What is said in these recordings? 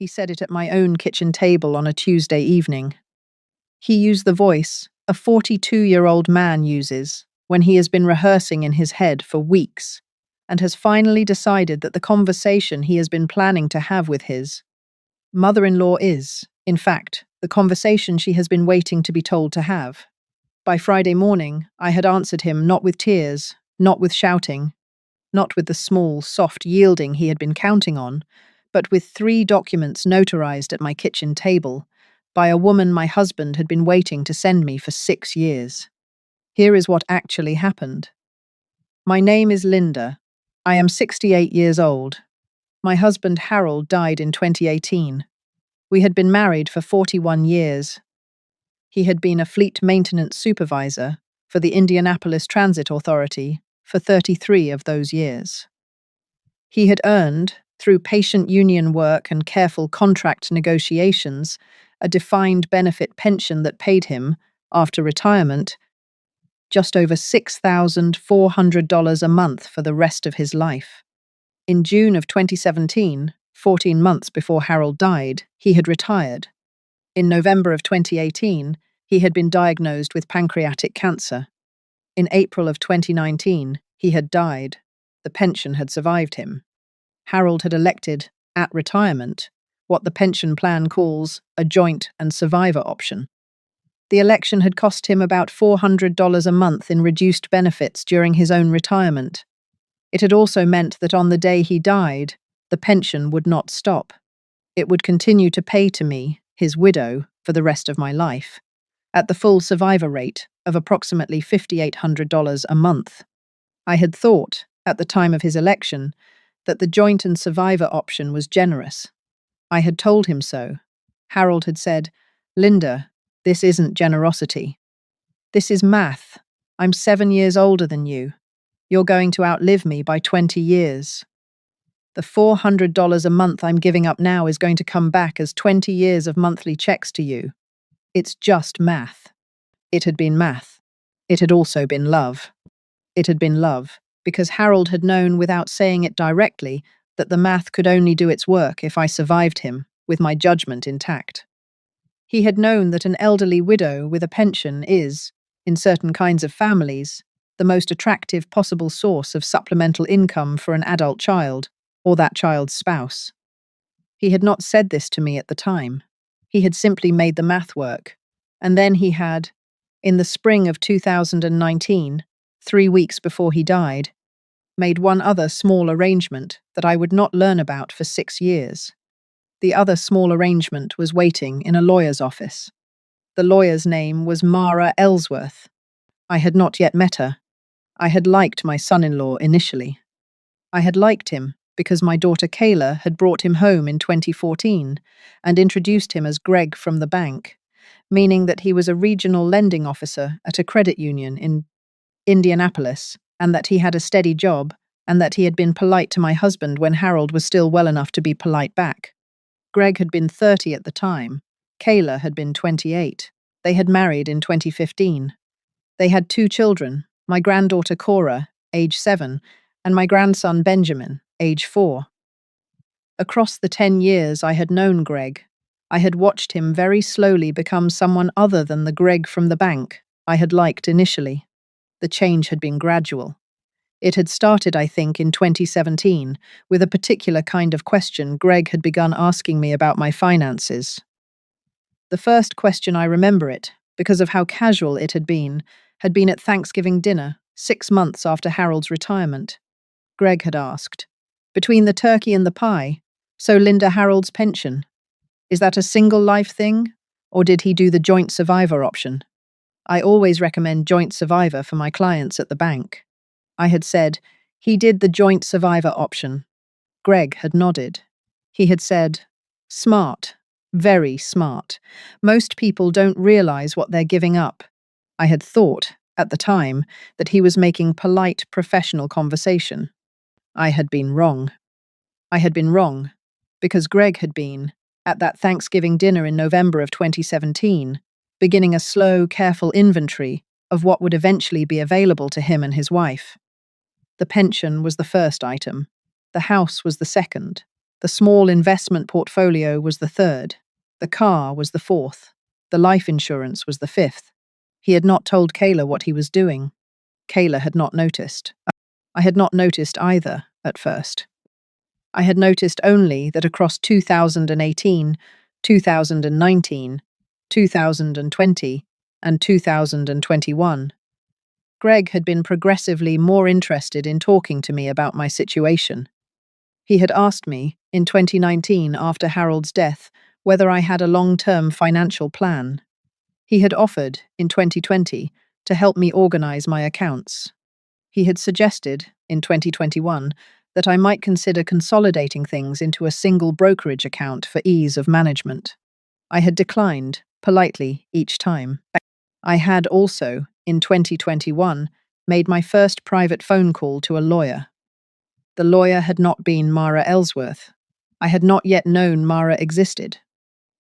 He said it at my own kitchen table on a Tuesday evening. He used the voice a 42-year-old man uses when he has been rehearsing in his head for weeks and has finally decided that the conversation he has been planning to have with his mother-in-law is, in fact, the conversation she has been waiting to be told to have. By Friday morning, I had answered him not with tears, not with shouting, not with the small, soft yielding he had been counting on, but with 3 documents notarized at my kitchen table by a woman my husband had been waiting to send me for 6 years. Here is what actually happened. My name is Linda. I am 68 years old. My husband Harold died in 2018. We had been married for 41 years. He had been a fleet maintenance supervisor for the Indianapolis Transit Authority for 33 of those years. He had earned, through patient union work and careful contract negotiations, a defined benefit pension that paid him, after retirement, just over $6,400 a month for the rest of his life. In June of 2017, 14 months before Harold died, he had retired. In November of 2018, he had been diagnosed with pancreatic cancer. In April of 2019, he had died. The pension had survived him. Harold had elected, at retirement, what the pension plan calls a joint and survivor option. The election had cost him about $400 a month in reduced benefits during his own retirement. It had also meant that on the day he died, the pension would not stop. It would continue to pay to me, his widow, for the rest of my life, at the full survivor rate of approximately $5,800 a month. I had thought, at the time of his election, that the joint and survivor option was generous. I had told him so. Harold had said, "Linda, this isn't generosity. This is math. I'm 7 years older than you. You're going to outlive me by 20 years. The $400 a month I'm giving up now is going to come back as 20 years of monthly checks to you. It's just math." It had been math. It had also been love. It had been love, because Harold had known without saying it directly that the math could only do its work if I survived him, with my judgment intact. He had known that an elderly widow with a pension is, in certain kinds of families, the most attractive possible source of supplemental income for an adult child, or that child's spouse. He had not said this to me at the time. He had simply made the math work. And then he had, in the spring of 2019, 3 weeks before he died, made one other small arrangement that I would not learn about for 6 years. The other small arrangement was waiting in a lawyer's office. The lawyer's name was Mara Ellsworth. I had not yet met her. I had liked my son-in-law initially. I had liked him because my daughter Kayla had brought him home in 2014 and introduced him as Greg from the bank, meaning that he was a regional lending officer at a credit union in Indianapolis, and that he had a steady job, and that he had been polite to my husband when Harold was still well enough to be polite back. Greg had been 30 at the time. Kayla had been 28. They had married in 2015. They had 2 children, my granddaughter Cora, age 7, and my grandson Benjamin, age 4. Across the 10 years I had known Greg, I had watched him very slowly become someone other than the Greg from the bank I had liked initially. The change had been gradual. It had started, I think, in 2017, with a particular kind of question Greg had begun asking me about my finances. The first question I remember it, because of how casual it had been at Thanksgiving dinner, 6 months after Harold's retirement. Greg had asked, "Between the turkey and the pie, so Linda Harold's pension, is that a single life thing, or did he do the joint survivor option?" I always recommend joint survivor for my clients at the bank. I had said, "He did the joint survivor option." Greg had nodded. He had said, "Smart, very smart. Most people don't realize what they're giving up." I had thought, at the time, that he was making polite professional conversation. I had been wrong. I had been wrong, because Greg had been, at that Thanksgiving dinner in November of 2017, beginning a slow, careful inventory of what would eventually be available to him and his wife. The pension was the first item. The house was the second. The small investment portfolio was the third. The car was the fourth. The life insurance was the fifth. He had not told Kayla what he was doing. Kayla had not noticed. I had not noticed either, at first. I had noticed only that across 2018, 2019, 2020, and 2021, Greg had been progressively more interested in talking to me about my situation. He had asked me, in 2019 after Harold's death, whether I had a long-term financial plan. He had offered, in 2020, to help me organize my accounts. He had suggested, in 2021, that I might consider consolidating things into a single brokerage account for ease of management. I had declined, politely, each time. I had also, in 2021, made my first private phone call to a lawyer. The lawyer had not been Mara Ellsworth. I had not yet known Mara existed.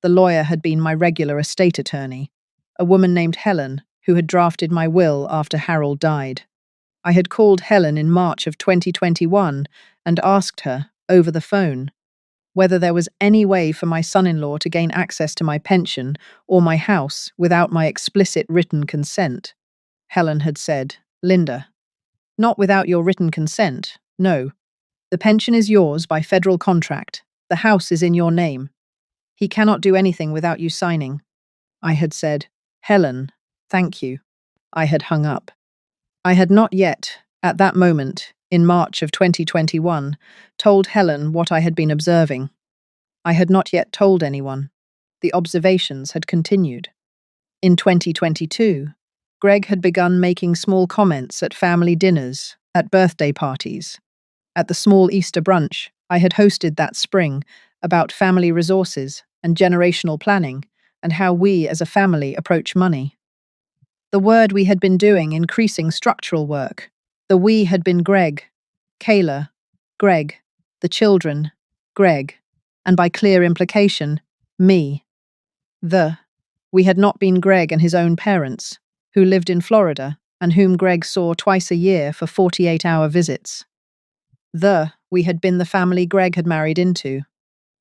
The lawyer had been my regular estate attorney, a woman named Helen, who had drafted my will after Harold died. I had called Helen in March of 2021 and asked her, over the phone, whether there was any way for my son-in-law to gain access to my pension or my house without my explicit written consent. Helen had said, "Linda, not without your written consent, no. The pension is yours by federal contract. The house is in your name. He cannot do anything without you signing." I had said, "Helen, thank you." I had hung up. I had not yet, at that moment, in March of 2021, told Helen what I had been observing. I had not yet told anyone. The observations had continued. In 2022, Greg had begun making small comments at family dinners, at birthday parties. At the small Easter brunch I had hosted that spring about family resources and generational planning and how we as a family approach money. The word we had been doing increasing structural work. The we had been Greg, Kayla, Greg, the children, Greg, and by clear implication, me. We had not been Greg and his own parents, who lived in Florida and whom Greg saw twice a year for 48-hour visits. We had been the family Greg had married into.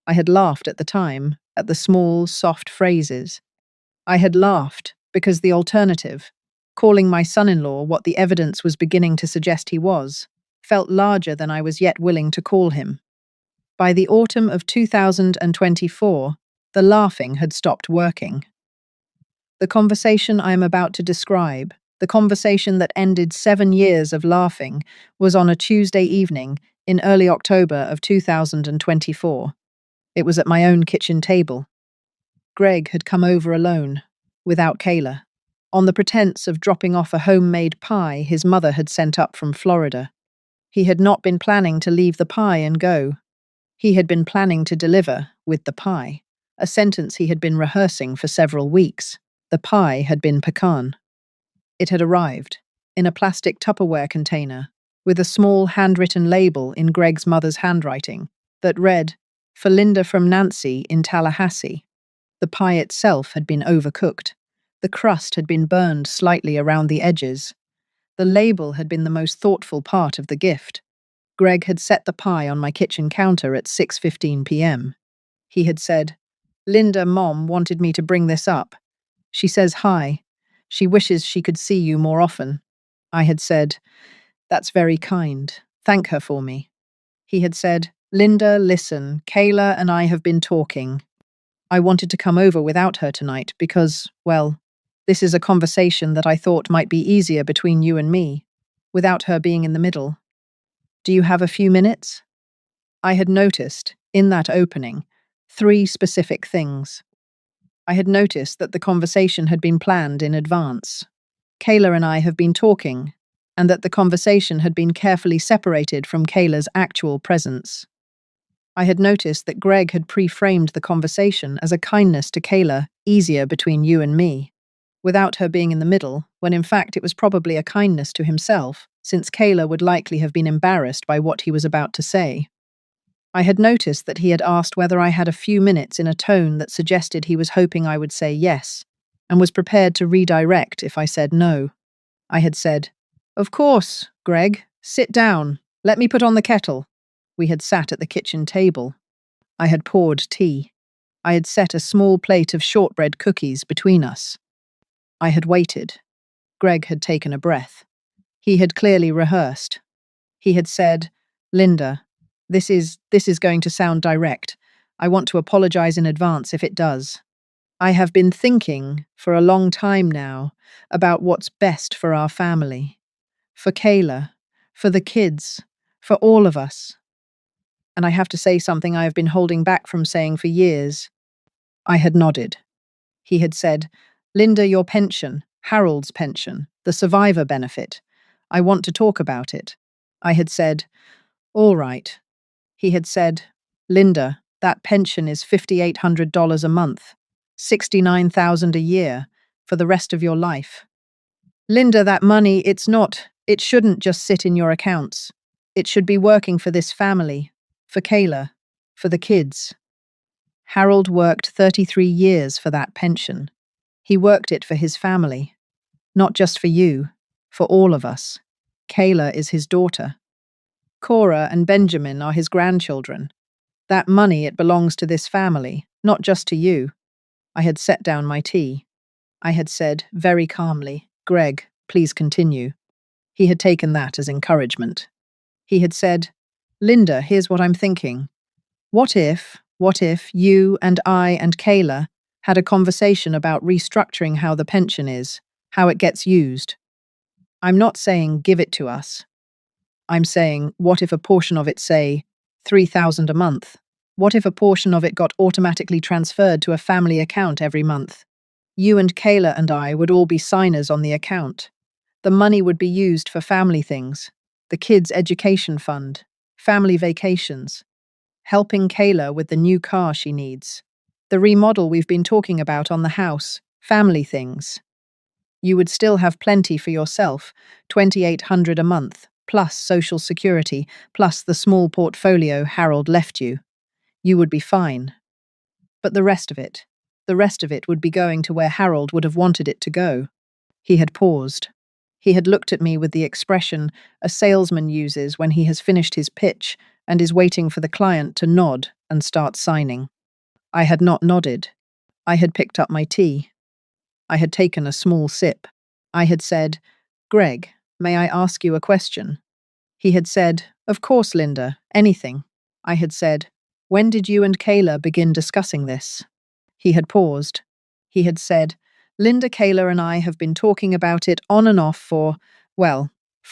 I had laughed at the time, at the small, soft phrases. I had laughed because the alternative, calling my son-in-law what the evidence was beginning to suggest he was, felt larger than I was yet willing to call him. By the autumn of 2024, the laughing had stopped working. The conversation I am about to describe, the conversation that ended 7 years of laughing, was on a Tuesday evening in early October of 2024. It was at my own kitchen table. Greg had come over alone, without Kayla, on the pretense of dropping off a homemade pie his mother had sent up from Florida. He had not been planning to leave the pie and go. He had been planning to deliver with the pie, a sentence he had been rehearsing for several weeks. The pie had been pecan. It had arrived, in a plastic Tupperware container, with a small handwritten label in Greg's mother's handwriting that read, "For Linda from Nancy in Tallahassee." The pie itself had been overcooked. The crust had been burned slightly around the edges. The label had been the most thoughtful part of the gift. Greg had set the pie on my kitchen counter at 6:15 p.m. He had said, "Linda, Mom wanted me to bring this up. She says hi. She wishes she could see you more often." I had said, "That's very kind. Thank her for me." He had said, "Linda, listen, Kayla and I have been talking. I wanted to come over without her tonight because, well, this is a conversation that I thought might be easier between you and me, without her being in the middle. Do you have a few minutes?" I had noticed, in that opening, 3 specific things. I had noticed that the conversation had been planned in advance. Kayla and I have been talking, and that the conversation had been carefully separated from Kayla's actual presence. I had noticed that Greg had pre-framed the conversation as a kindness to Kayla, easier between you and me, without her being in the middle, when in fact it was probably a kindness to himself, since Kayla would likely have been embarrassed by what he was about to say. I had noticed that he had asked whether I had a few minutes in a tone that suggested he was hoping I would say yes, and was prepared to redirect if I said no. I had said, "Of course, Greg, sit down. Let me put on the kettle." We had sat at the kitchen table. I had poured tea. I had set a small plate of shortbread cookies between us. I had waited. Greg had taken a breath. He had clearly rehearsed. He had said, Linda, this is going to sound direct. I want to apologize in advance if it does. I have been thinking for a long time now about what's best for our family, for Kayla, for the kids, for all of us. And I have to say something I have been holding back from saying for years. I had nodded. He had said, Linda, your pension, Harold's pension, the survivor benefit. I want to talk about it. I had said, all right. He had said, Linda, that pension is $5,800 a month, $69,000 a year, for the rest of your life. Linda, that money, it shouldn't just sit in your accounts. It should be working for this family, for Kayla, for the kids. Harold worked 33 years for that pension. He worked it for his family. Not just for you, for all of us. Kayla is his daughter. Cora and Benjamin are his grandchildren. That money, it belongs to this family, not just to you. I had set down my tea. I had said, very calmly, Greg, please continue. He had taken that as encouragement. He had said, Linda, here's what I'm thinking. What if you and I and Kayla had a conversation about restructuring how the pension is, how it gets used? I'm not saying give it to us. I'm saying, what if a portion of it, say, $3,000 a month? What if a portion of it got automatically transferred to a family account every month? You and Kayla and I would all be signers on the account. The money would be used for family things, the kids' education fund, family vacations, helping Kayla with the new car she needs, the remodel we've been talking about on the house, family things. You would still have plenty for yourself, $2,800 a month, plus Social Security, plus the small portfolio Harold left you. You would be fine. But the rest of it would be going to where Harold would have wanted it to go. He had paused. He had looked at me with the expression a salesman uses when he has finished his pitch and is waiting for the client to nod and start signing. I had not nodded. I had picked up my tea. I had taken a small sip. I had said, Greg, may I ask you a question? He had said, of course, Linda, anything. I had said, when did you and Kayla begin discussing this? He had paused. He had said, Linda, Kayla and I have been talking about it on and off for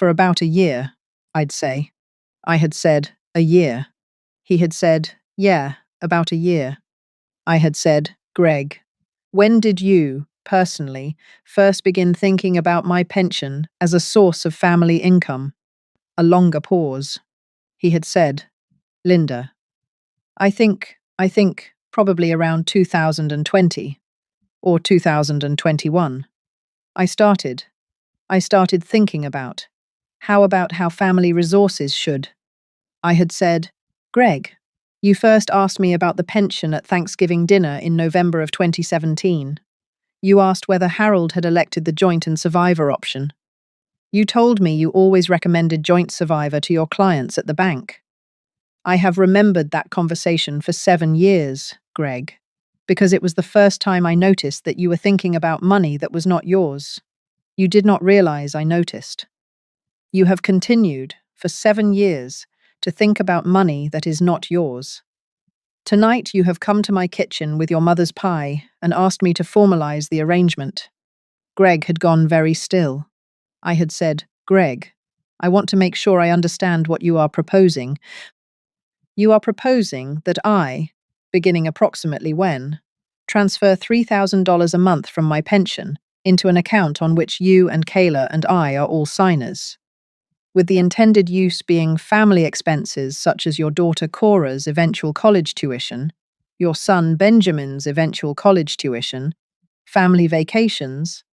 about a year, I'd say. I had said, a year. He had said, yeah, about a year. I had said, Greg, when did you, personally, first begin thinking about my pension as a source of family income? A longer pause. He had said, Linda, I think probably around 2020 or 2021. I started thinking about how family resources should. I had said, Greg, you first asked me about the pension at Thanksgiving dinner in November of 2017. You asked whether Harold had elected the joint and survivor option. You told me you always recommended joint survivor to your clients at the bank. I have remembered that conversation for 7 years, Greg, because it was the first time I noticed that you were thinking about money that was not yours. You did not realize I noticed. You have continued, for 7 years, to think about money that is not yours. Tonight you have come to my kitchen with your mother's pie and asked me to formalize the arrangement. Greg had gone very still. I had said, Greg, I want to make sure I understand what you are proposing. You are proposing that I, beginning approximately when, transfer $3,000 a month from my pension into an account on which you and Kayla and I are all signers, with the intended use being family expenses such as your daughter Cora's eventual college tuition, your son Benjamin's eventual college tuition, family vacations,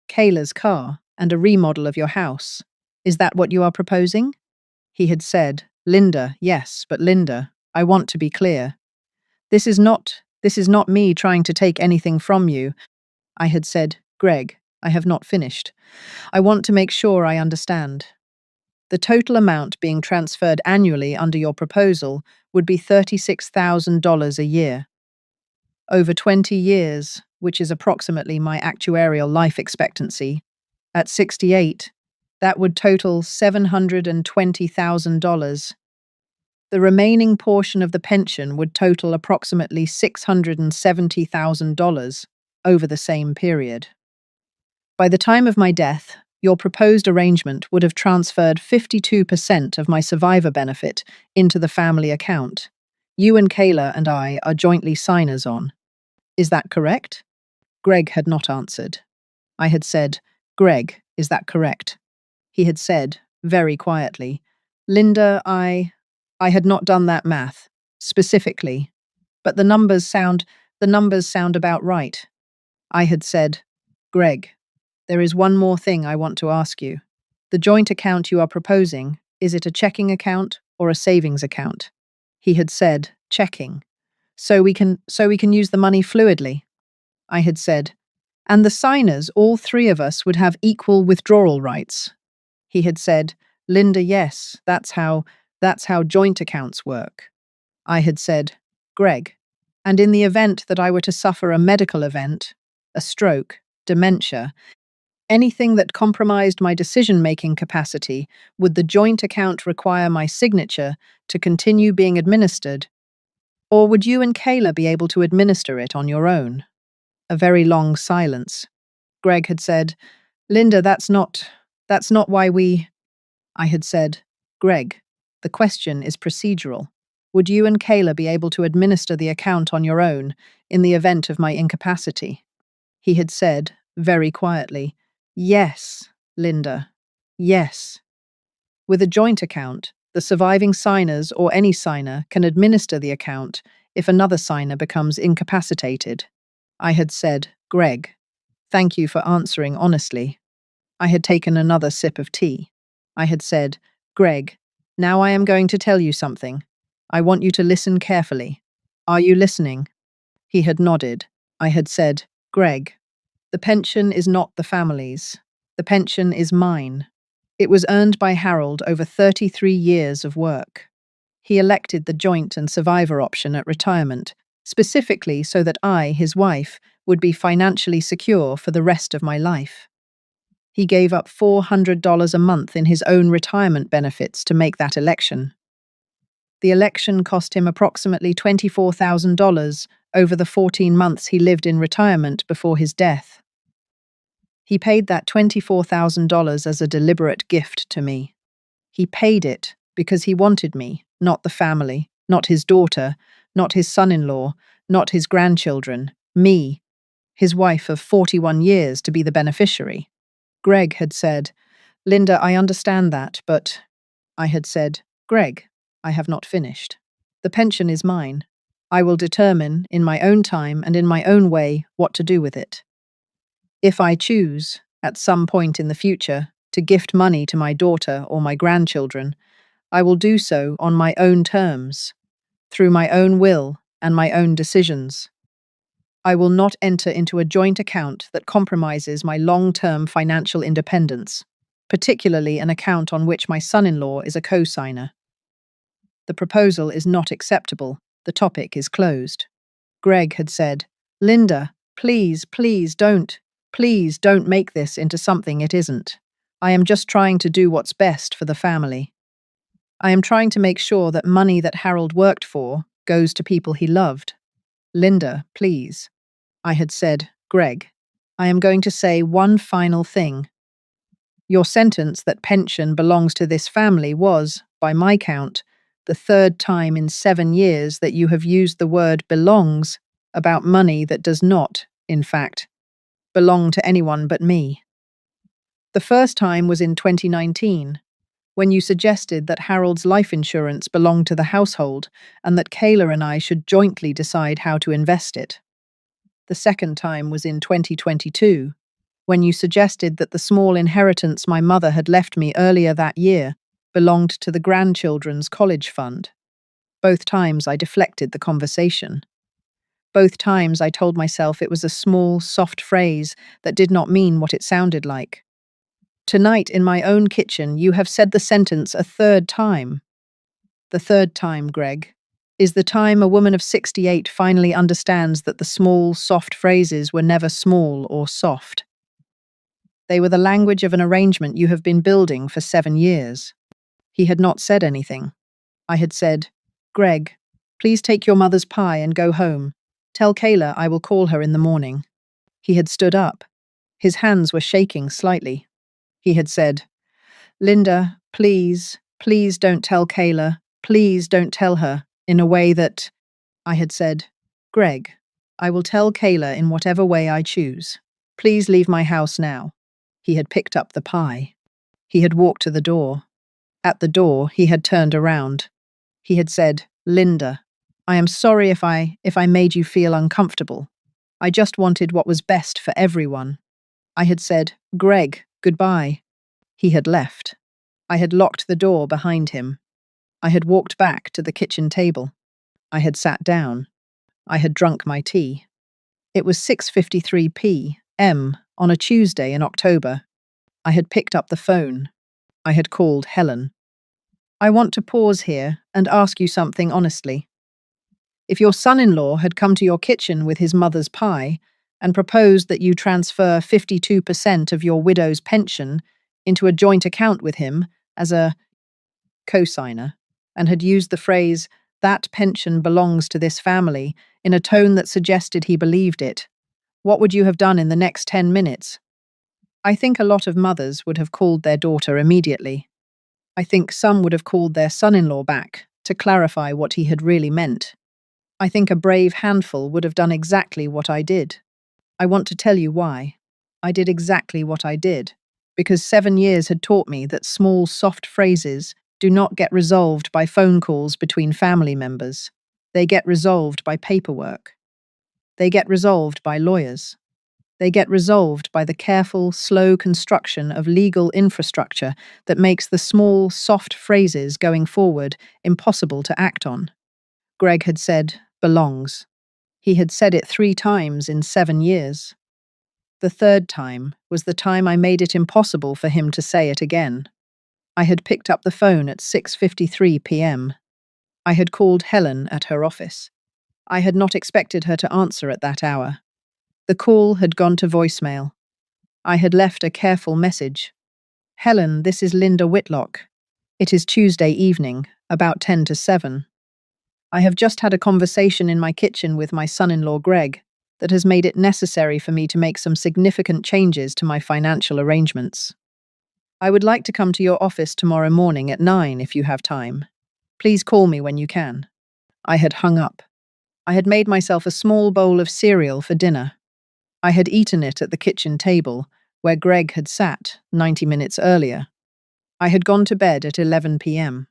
Kayla's car, and a remodel of your house. Is that what you are proposing? He had said, Linda, yes, but Linda, I want to be clear. This is not me trying to take anything from you. I had said, Greg, I have not finished. I want to make sure I understand. The total amount being transferred annually under your proposal would be $36,000 a year. Over 20 years, which is approximately my actuarial life expectancy, at 68, that would total $720,000. The remaining portion of the pension would total approximately $670,000 over the same period. By the time of my death, your proposed arrangement would have transferred 52% of my survivor benefit into the family account. You and Kayla and I are jointly signers on. Is that correct? Greg had not answered. I had said, Greg, is that correct? He had said, very quietly, Linda, I had not done that math, specifically, but the numbers sound about right. I had said, Greg, there is one more thing I want to ask you. The joint account you are proposing, is it a checking account or a savings account? He had said, checking. So we can use the money fluidly. I had said, and the signers, all three of us, would have equal withdrawal rights. He had said, Linda, yes, that's how joint accounts work. I had said, Greg, and in the event that I were to suffer a medical event, a stroke, dementia, anything that compromised my decision-making capacity, would the joint account require my signature to continue being administered, or would you and Kayla be able to administer it on your own? A very long silence. Greg had said, Linda, that's not why we... I had said, Greg, the question is procedural. Would you and Kayla be able to administer the account on your own in the event of my incapacity? He had said, very quietly, yes, Linda, yes. With a joint account, the surviving signers or any signer can administer the account if another signer becomes incapacitated. I had said, Greg, thank you for answering honestly. I had taken another sip of tea. I had said, Greg, now I am going to tell you something. I want you to listen carefully. Are you listening? He had nodded. I had said, Greg, the pension is not the family's. The pension is mine. It was earned by Harold over 33 years of work. He elected the joint and survivor option at retirement, specifically so that I, his wife, would be financially secure for the rest of my life. He gave up $400 a month in his own retirement benefits to make that election. The election cost him approximately $24,000 over the 14 months he lived in retirement before his death. He paid that $24,000 as a deliberate gift to me. He paid it because he wanted me, not the family, not his daughter, not his son-in-law, not his grandchildren, me, his wife of 41 years, to be the beneficiary. Greg had said, Linda, I understand that, but... I had said, Greg, I have not finished. The pension is mine. I will determine, in my own time and in my own way, what to do with it. If I choose, at some point in the future, to gift money to my daughter or my grandchildren, I will do so on my own terms, through my own will and my own decisions. I will not enter into a joint account that compromises my long-term financial independence, particularly an account on which my son-in-law is a co-signer. The proposal is not acceptable. The topic is closed. Greg had said, Linda, please don't make this into something it isn't. I am just trying to do what's best for the family. I am trying to make sure that money that Harold worked for goes to people he loved. Linda, please. I had said, Greg, I am going to say one final thing. Your sentence that pension belongs to this family was, by my count, the third time in 7 years that you have used the word belongs about money that does not, in fact, belong to anyone but me. The first time was in 2019, when you suggested that Harold's life insurance belonged to the household and that Kayla and I should jointly decide how to invest it. The second time was in 2022, when you suggested that the small inheritance my mother had left me earlier that year belonged to the grandchildren's college fund. Both times I deflected the conversation. Both times I told myself it was a small, soft phrase that did not mean what it sounded like. Tonight in my own kitchen, you have said the sentence a third time. The third time, Greg, is the time a woman of 68 finally understands that the small, soft phrases were never small or soft. They were the language of an arrangement you have been building for 7 years. He had not said anything. I had said, Greg, please take your mother's pie and go home. Tell Kayla I will call her in the morning. He had stood up. His hands were shaking slightly. He had said, Linda, please, please don't tell Kayla. Please don't tell her, in a way that... I had said, Greg, I will tell Kayla in whatever way I choose. Please leave my house now. He had picked up the pie. He had walked to the door. At the door, he had turned around. He had said, Linda, I am sorry if I made you feel uncomfortable. I just wanted what was best for everyone. I had said, Greg, goodbye. He had left. I had locked the door behind him. I had walked back to the kitchen table. I had sat down. I had drunk my tea. It was 6:53 p.m. on a Tuesday in October. I had picked up the phone. I had called Helen. I want to pause here and ask you something honestly. If your son-in-law had come to your kitchen with his mother's pie and proposed that you transfer 52% of your widow's pension into a joint account with him as a co-signer, and had used the phrase, that pension belongs to this family, in a tone that suggested he believed it, what would you have done in the next 10 minutes? I think a lot of mothers would have called their daughter immediately. I think some would have called their son-in-law back to clarify what he had really meant. I think a brave handful would have done exactly what I did. I want to tell you why. I did exactly what I did, because 7 years had taught me that small, soft phrases do not get resolved by phone calls between family members. They get resolved by paperwork. They get resolved by lawyers. They get resolved by the careful, slow construction of legal infrastructure that makes the small, soft phrases going forward impossible to act on. Greg had said, belongs. He had said it 3 times in 7 years. The third time was the time I made it impossible for him to say it again. I had picked up the phone at 6:53 p.m. I had called Helen at her office. I had not expected her to answer at that hour. The call had gone to voicemail. I had left a careful message. Helen, this is Linda Whitlock. It is Tuesday evening, about 10 to 7. I have just had a conversation in my kitchen with my son-in-law Greg that has made it necessary for me to make some significant changes to my financial arrangements. I would like to come to your office tomorrow morning at 9 if you have time. Please call me when you can. I had hung up. I had made myself a small bowl of cereal for dinner. I had eaten it at the kitchen table, where Greg had sat 90 minutes earlier. I had gone to bed at 11 p.m.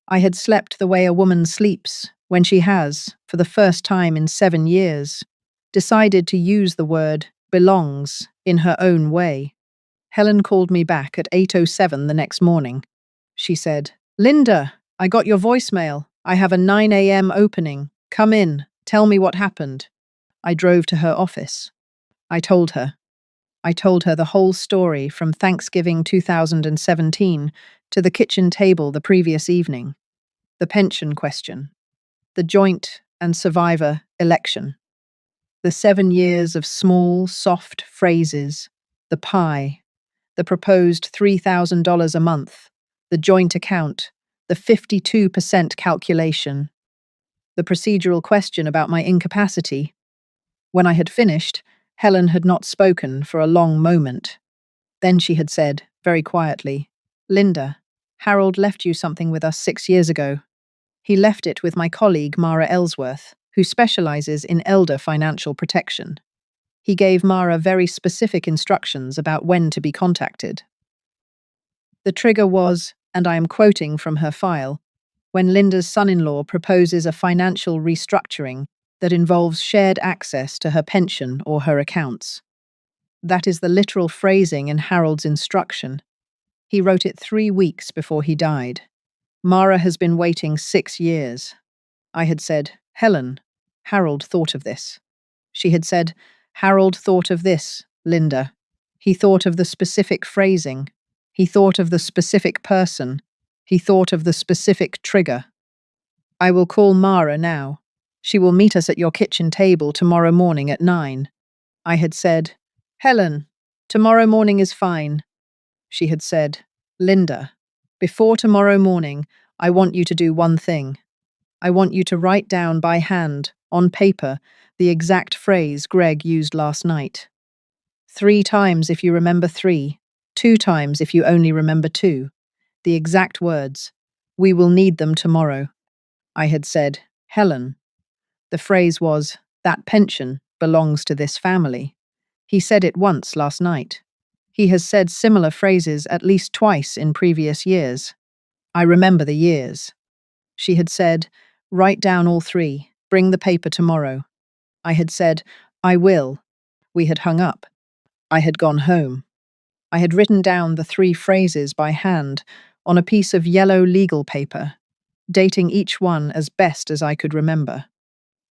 I had slept the way a woman sleeps when she has, for the first time in 7 years, decided to use the word belongs in her own way. Helen called me back at 8:07 the next morning. She said, Linda, I got your voicemail. I have a 9 a.m. opening. Come in. Tell me what happened. I drove to her office. I told her. I told her the whole story from Thanksgiving 2017 to the kitchen table the previous evening, the pension question, the joint and survivor election, the 7 years of small, soft phrases, the pie, the proposed $3,000 a month, the joint account, the 52% calculation, the procedural question about my incapacity. When I had finished, Helen had not spoken for a long moment. Then she had said, very quietly, Linda, Harold left you something with us 6 years ago. He left it with my colleague Mara Ellsworth, who specializes in elder financial protection. He gave Mara very specific instructions about when to be contacted. The trigger was, and I am quoting from her file, when Linda's son-in-law proposes a financial restructuring that involves shared access to her pension or her accounts. That is the literal phrasing in Harold's instruction. He wrote it 3 weeks before he died. Mara has been waiting 6 years. I had said, Helen, Harold thought of this. She had said, Harold thought of this, Linda. He thought of the specific phrasing. He thought of the specific person. He thought of the specific trigger. I will call Mara now. She will meet us at your kitchen table tomorrow morning at 9. I had said, Helen, tomorrow morning is fine. She had said, Linda, before tomorrow morning, I want you to do one thing. I want you to write down by hand, on paper, the exact phrase Greg used last night. 3 times if you remember 3, 2 times if you only remember 2. The exact words. We will need them tomorrow. I had said, Helen. The phrase was, that pension belongs to this family. He said it once last night. He has said similar phrases at least twice in previous years. I remember the years. She had said, write down all 3, bring the paper tomorrow. I had said, I will. We had hung up. I had gone home. I had written down the 3 phrases by hand on a piece of yellow legal paper, dating each one as best as I could remember.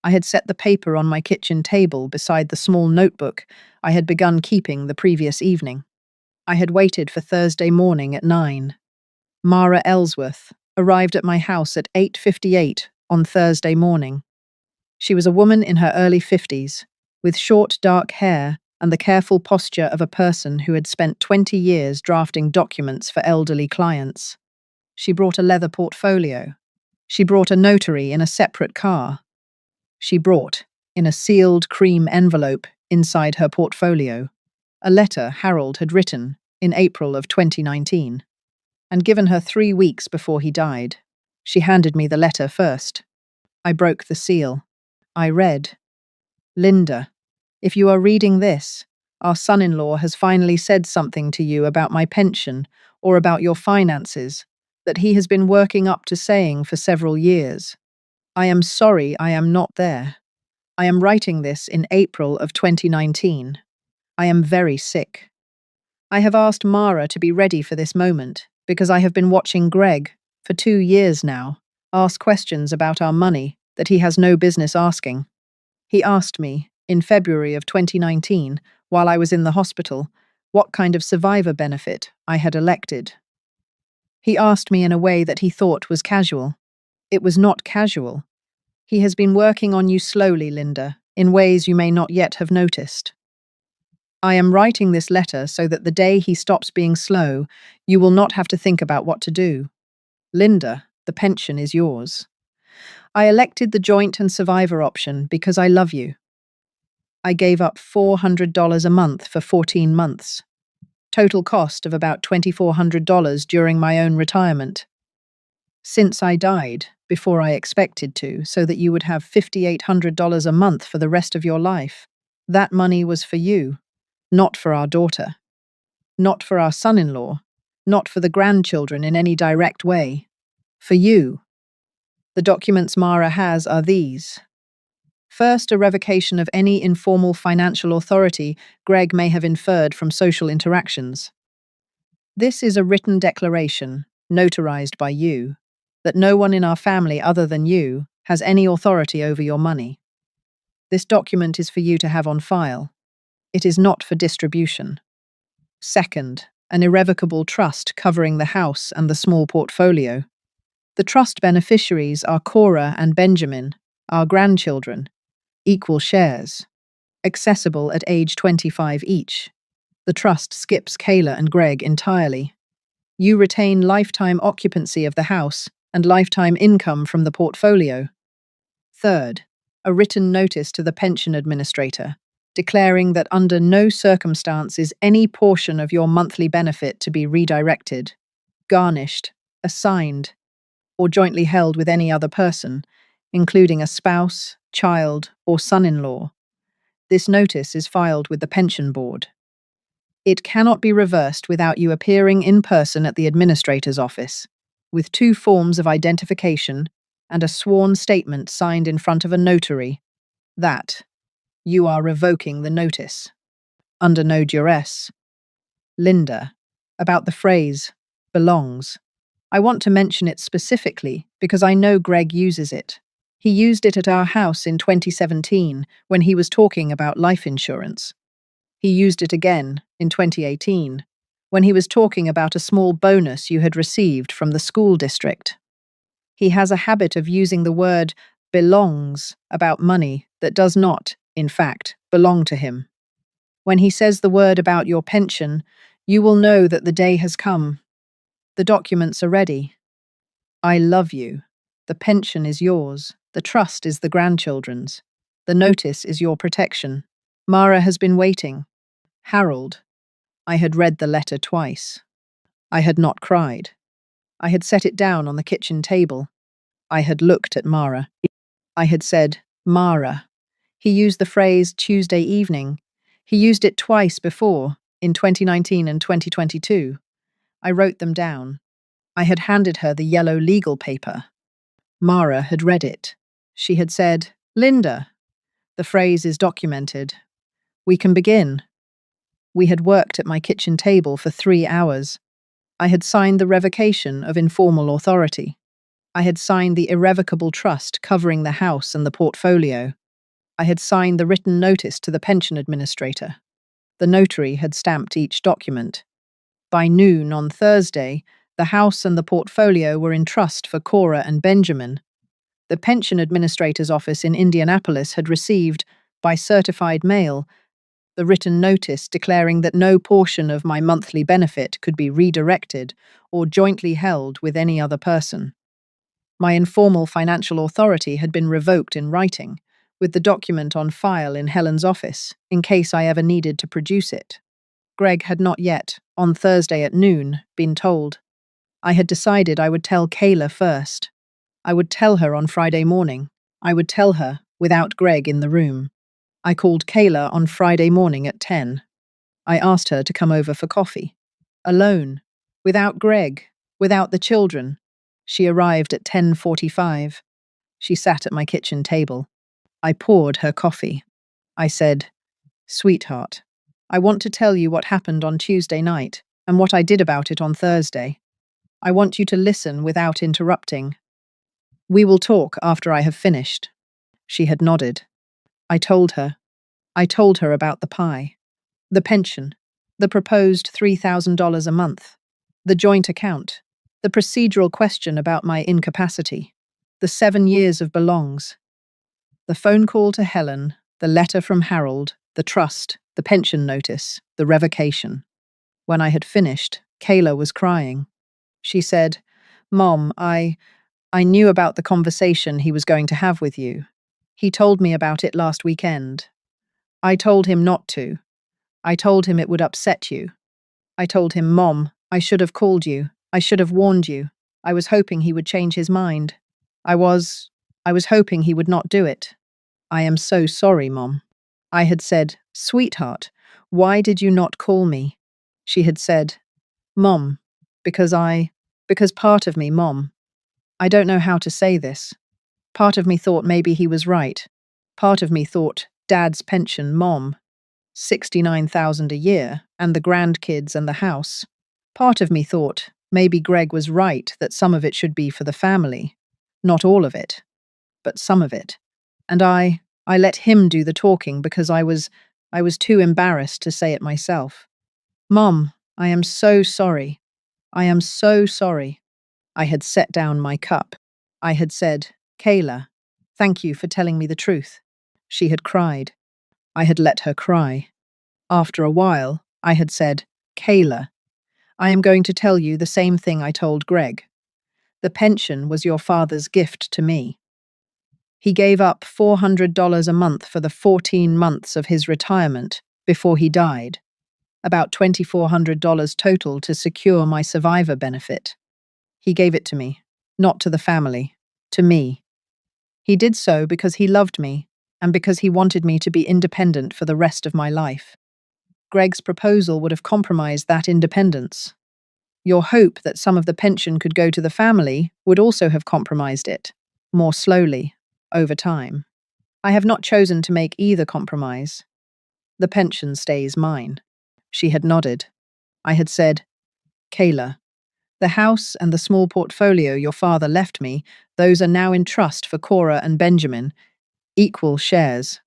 I had set the paper on my kitchen table beside the small notebook I had begun keeping the previous evening. I had waited for Thursday morning at 9. Mara Ellsworth arrived at my house at 8:58 on Thursday morning. She was a woman in her early 50s, with short dark hair and the careful posture of a person who had spent 20 years drafting documents for elderly clients. She brought a leather portfolio. She brought a notary in a separate car. She brought, in a sealed cream envelope inside her portfolio, a letter Harold had written in April of 2019, and given her 3 weeks before he died. She handed me the letter first. I broke the seal. I read, Linda, if you are reading this, our son-in-law has finally said something to you about my pension or about your finances that he has been working up to saying for several years. I am sorry I am not there. I am writing this in April of 2019. I am very sick. I have asked Mara to be ready for this moment because I have been watching Greg, for 2 years now, ask questions about our money that he has no business asking. He asked me, in February of 2019, while I was in the hospital, what kind of survivor benefit I had elected. He asked me in a way that he thought was casual. It was not casual. He has been working on you slowly, Linda, in ways you may not yet have noticed. I am writing this letter so that the day he stops being slow, you will not have to think about what to do. Linda, the pension is yours. I elected the joint and survivor option because I love you. I gave up $400 a month for 14 months. Total cost of about $2,400 during my own retirement. Since I died, before I expected to, so that you would have $5,800 a month for the rest of your life. That money was for you, not for our daughter, not for our son-in-law, not for the grandchildren in any direct way. For you. The documents Mara has are these. First, a revocation of any informal financial authority Greg may have inferred from social interactions. This is a written declaration, notarized by you, that no one in our family other than you has any authority over your money. This document is for you to have on file. It is not for distribution. Second, an irrevocable trust covering the house and the small portfolio. The trust beneficiaries are Cora and Benjamin, our grandchildren, equal shares, accessible at age 25 each. The trust skips Kayla and Greg entirely. You retain lifetime occupancy of the house and lifetime income from the portfolio. Third, a written notice to the pension administrator, declaring that under no circumstance is any portion of your monthly benefit to be redirected, garnished, assigned, or jointly held with any other person, including a spouse, child, or son-in-law. This notice is filed with the pension board. It cannot be reversed without you appearing in person at the administrator's office, with 2 forms of identification and a sworn statement signed in front of a notary that you are revoking the notice, under no duress. Linda, about the phrase, belongs. I want to mention it specifically because I know Greg uses it. He used it at our house in 2017 when he was talking about life insurance. He used it again in 2018 when he was talking about a small bonus you had received from the school district. He has a habit of using the word belongs about money that does not, in fact, belong to him. When he says the word about your pension, you will know that the day has come. The documents are ready. I love you. The pension is yours. The trust is the grandchildren's. The notice is your protection. Mara has been waiting. Harold. I had read the letter twice. I had not cried. I had set it down on the kitchen table. I had looked at Mara. I had said, Mara. He used the phrase Tuesday evening. He used it twice before, in 2019 and 2022. I wrote them down. I had handed her the yellow legal paper. Mara had read it. She had said, Linda. The phrase is documented. We can begin. We had worked at my kitchen table for 3 hours. I had signed the revocation of informal authority. I had signed the irrevocable trust covering the house and the portfolio. I had signed the written notice to the pension administrator. The notary had stamped each document. By noon on Thursday, the house and the portfolio were in trust for Cora and Benjamin. The pension administrator's office in Indianapolis had received, by certified mail, the written notice declaring that no portion of my monthly benefit could be redirected or jointly held with any other person. My informal financial authority had been revoked in writing, with the document on file in Helen's office, in case I ever needed to produce it. Greg had not yet, on Thursday at noon, been told. I had decided I would tell Kayla first. I would tell her on Friday morning. I would tell her without Greg in the room. I called Kayla on Friday morning at 10. I asked her to come over for coffee. Alone, without Greg, without the children. She arrived at 10:45. She sat at my kitchen table. I poured her coffee. I said, Sweetheart, I want to tell you what happened on Tuesday night and what I did about it on Thursday. I want you to listen without interrupting. We will talk after I have finished. She had nodded. I told her. I told her about the pie, the pension, the proposed $3,000 a month, the joint account, the procedural question about my incapacity, the 7 years of belongs, the phone call to Helen, the letter from Harold, the trust, the pension notice, the revocation. When I had finished, Kayla was crying. She said, Mom, I knew about the conversation he was going to have with you. He told me about it last weekend. I told him not to. I told him it would upset you. I told him, Mom, I should have called you. I should have warned you. I was hoping he would change his mind. I was hoping he would not do it. I am so sorry, Mom. I had said, Sweetheart, why did you not call me? She had said, Mom, because part of me, Mom. I don't know how to say this. Part of me thought maybe he was right. Part of me thought, Dad's pension, Mom, $69,000 a year, and the grandkids and the house. Part of me thought maybe Greg was right that some of it should be for the family. Not all of it, but some of it. And I let him do the talking because I was too embarrassed to say it myself. Mom, I am so sorry. I am so sorry. I had set down my cup. I had said, Kayla, thank you for telling me the truth. She had cried. I had let her cry. After a while, I had said, Kayla, I am going to tell you the same thing I told Greg. The pension was your father's gift to me. He gave up $400 a month for the 14 months of his retirement before he died, about $2,400 total to secure my survivor benefit. He gave it to me, not to the family, to me. He did so because he loved me and because he wanted me to be independent for the rest of my life. Greg's proposal would have compromised that independence. Your hope that some of the pension could go to the family would also have compromised it, more slowly, over time. I have not chosen to make either compromise. The pension stays mine. She had nodded. I had said, Kayla, the house and the small portfolio your father left me, those are now in trust for Cora and Benjamin, equal shares.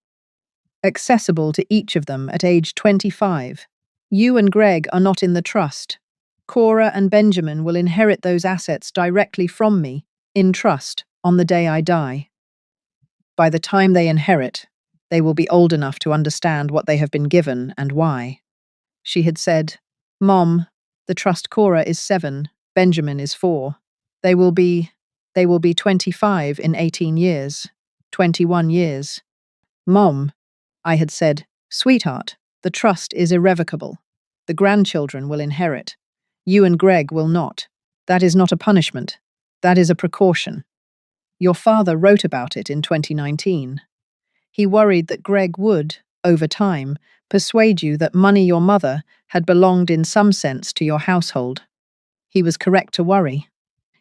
Accessible to each of them at age 25. You and Greg are not in the trust. Cora and Benjamin will inherit those assets directly from me, in trust, on the day I die. By the time they inherit, they will be old enough to understand what they have been given and why. She had said, Mom, the trust Cora is 7, Benjamin is 4. They will be 25 in 18 years, 21 years. Mom, I had said, Sweetheart, the trust is irrevocable. The grandchildren will inherit. You and Greg will not. That is not a punishment. That is a precaution. Your father wrote about it in 2019. He worried that Greg would, over time, persuade you that money your mother had belonged in some sense to your household. He was correct to worry.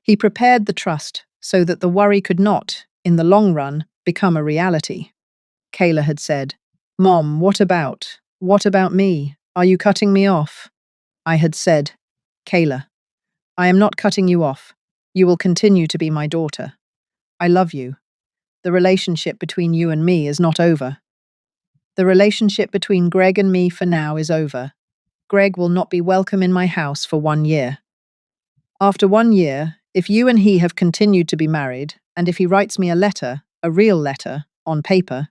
He prepared the trust so that the worry could not, in the long run, become a reality. Kayla had said, Mom, what about? What about me? Are you cutting me off? I had said, Kayla, I am not cutting you off. You will continue to be my daughter. I love you. The relationship between you and me is not over. The relationship between Greg and me for now is over. Greg will not be welcome in my house for 1 year. After 1 year, if you and he have continued to be married, and if he writes me a letter, a real letter, on paper,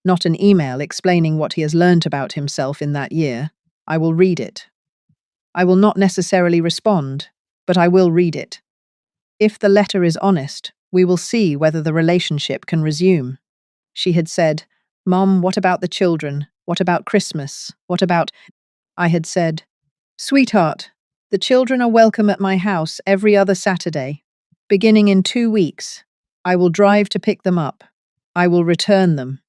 not an email explaining what he has learnt about himself in that year, I will read it. I will not necessarily respond, but I will read it. If the letter is honest, we will see whether the relationship can resume. She had said, Mom, what about the children? What about Christmas? What about... I had said, Sweetheart, the children are welcome at my house every other Saturday. Beginning in 2 weeks, I will drive to pick them up. I will return them.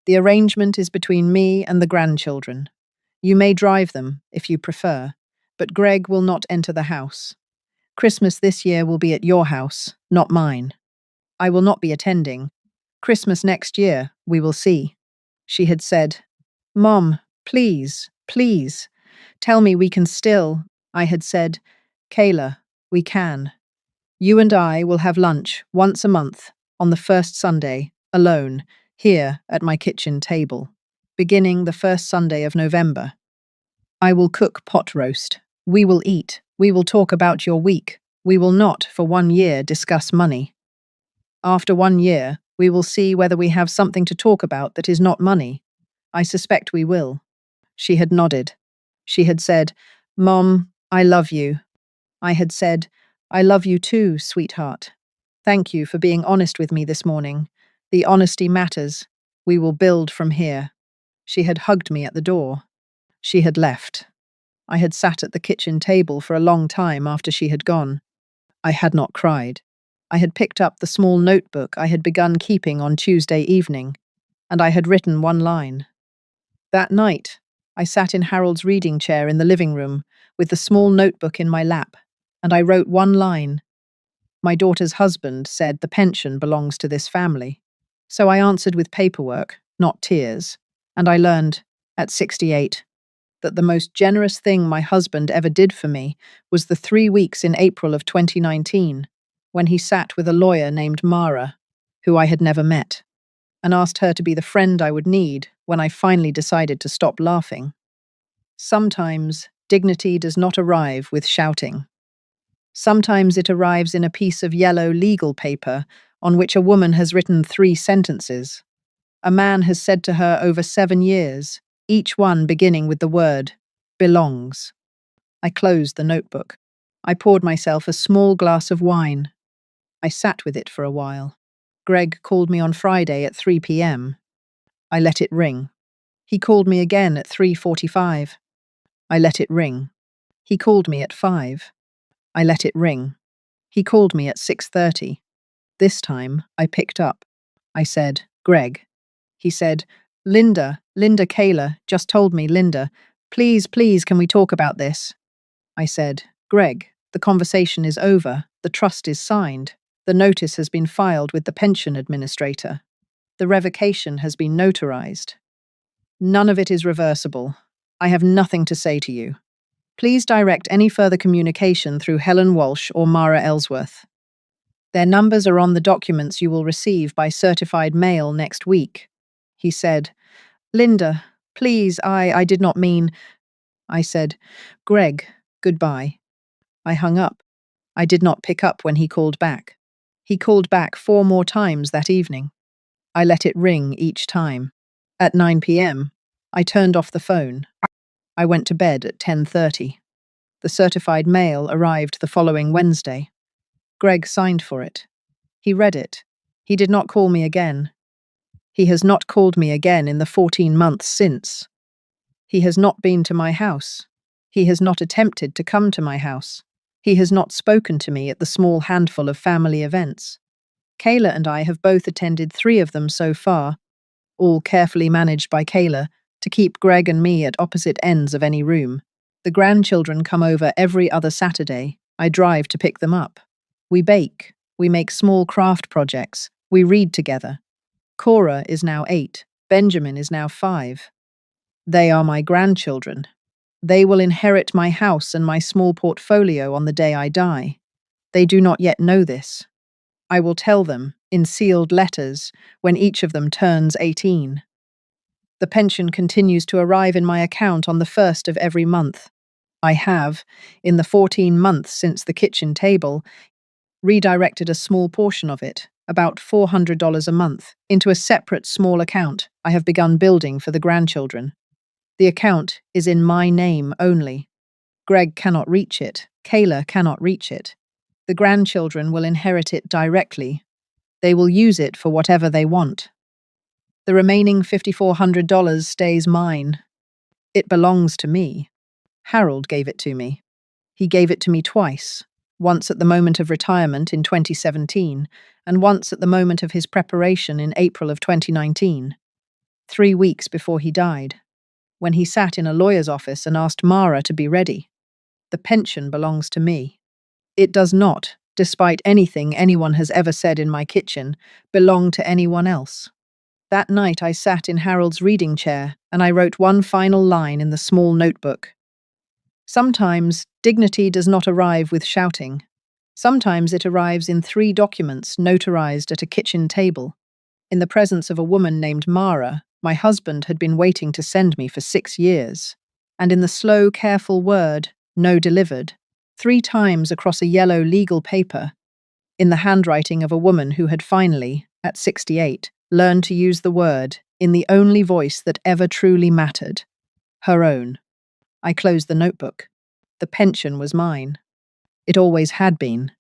The arrangement is between me and the grandchildren. You may drive them, if you prefer, but Greg will not enter the house. Christmas this year will be at your house, not mine. I will not be attending. Christmas next year, we will see. She had said, Mom, please, please, tell me we can still. I had said, Kayla, we can. You and I will have lunch once a month, on the first Sunday, alone, here at my kitchen table, beginning the first Sunday of November. I will cook pot roast. We will eat. We will talk about your week. We will not, for 1 year, discuss money. After 1 year, we will see whether we have something to talk about that is not money. I suspect we will. She had nodded. She had said, Mom, I love you. I had said, I love you too, sweetheart. Thank you for being honest with me this morning. The honesty matters. We will build from here. She had hugged me at the door. She had left. I had sat at the kitchen table for a long time after she had gone. I had not cried. I had picked up the small notebook I had begun keeping on Tuesday evening, and I had written 1 line. That night, I sat in Harold's reading chair in the living room with the small notebook in my lap, and I wrote 1 line. My daughter's husband said the pension belongs to this family. So I answered with paperwork, not tears, and I learned, at 68, that the most generous thing my husband ever did for me was the 3 weeks in April of 2019, when he sat with a lawyer named Mara, who I had never met, and asked her to be the friend I would need when I finally decided to stop laughing. Sometimes dignity does not arrive with shouting. Sometimes it arrives in a piece of yellow legal paper on which a woman has written 3 sentences. A man has said to her over 7 years, each one beginning with the word, belongs. I closed the notebook. I poured myself a small glass of wine. I sat with it for a while. Greg called me on Friday at 3 p.m. I let it ring. He called me again at 3:45. I let it ring. He called me at 5. I let it ring. He called me at 6:30. This time, I picked up. I said, Greg. He said, Linda Kayla just told me, Linda, please, can we talk about this? I said, Greg, the conversation is over. The trust is signed. The notice has been filed with the pension administrator. The revocation has been notarized. None of it is reversible. I have nothing to say to you. Please direct any further communication through Helen Walsh or Mara Ellsworth. Their numbers are on the documents you will receive by certified mail next week. He said, Linda, please, I did not mean... I said, Greg, goodbye. I hung up. I did not pick up when he called back. He called back 4 more times that evening. I let it ring each time. At 9 p.m., I turned off the phone. I went to bed at 10:30. The certified mail arrived the following Wednesday. Greg signed for it. He read it. He did not call me again. He has not called me again in the 14 months since. He has not been to my house. He has not attempted to come to my house. He has not spoken to me at the small handful of family events. Kayla and I have both attended 3 of them so far, all carefully managed by Kayla to keep Greg and me at opposite ends of any room. The grandchildren come over every other Saturday. I drive to pick them up. We bake. We make small craft projects. We read together. Cora is now 8. Benjamin is now 5. They are my grandchildren. They will inherit my house and my small portfolio on the day I die. They do not yet know this. I will tell them, in sealed letters, when each of them turns 18. The pension continues to arrive in my account on the 1st of every month. I have, in the 14 months since the kitchen table, redirected a small portion of it, about $400 a month, into a separate small account I have begun building for the grandchildren. The account is in my name only. Greg cannot reach it. Kayla cannot reach it. The grandchildren will inherit it directly. They will use it for whatever they want. The remaining $5,400 stays mine. It belongs to me. Harold gave it to me. He gave it to me twice, once at the moment of retirement in 2017, and once at the moment of his preparation in April of 2019, 3 weeks before he died, when he sat in a lawyer's office and asked Mara to be ready. The pension belongs to me. It does not, despite anything anyone has ever said in my kitchen, belong to anyone else. That night I sat in Harold's reading chair and I wrote one final line in the small notebook. Sometimes dignity does not arrive with shouting. Sometimes it arrives in 3 documents notarized at a kitchen table. In the presence of a woman named Mara, my husband had been waiting to send me for 6 years. And in the slow, careful word, "no delivered," 3 times across a yellow legal paper, in the handwriting of a woman who had finally, at 68, learned to use the word in the only voice that ever truly mattered, her own. I closed the notebook. The pension was mine. It always had been.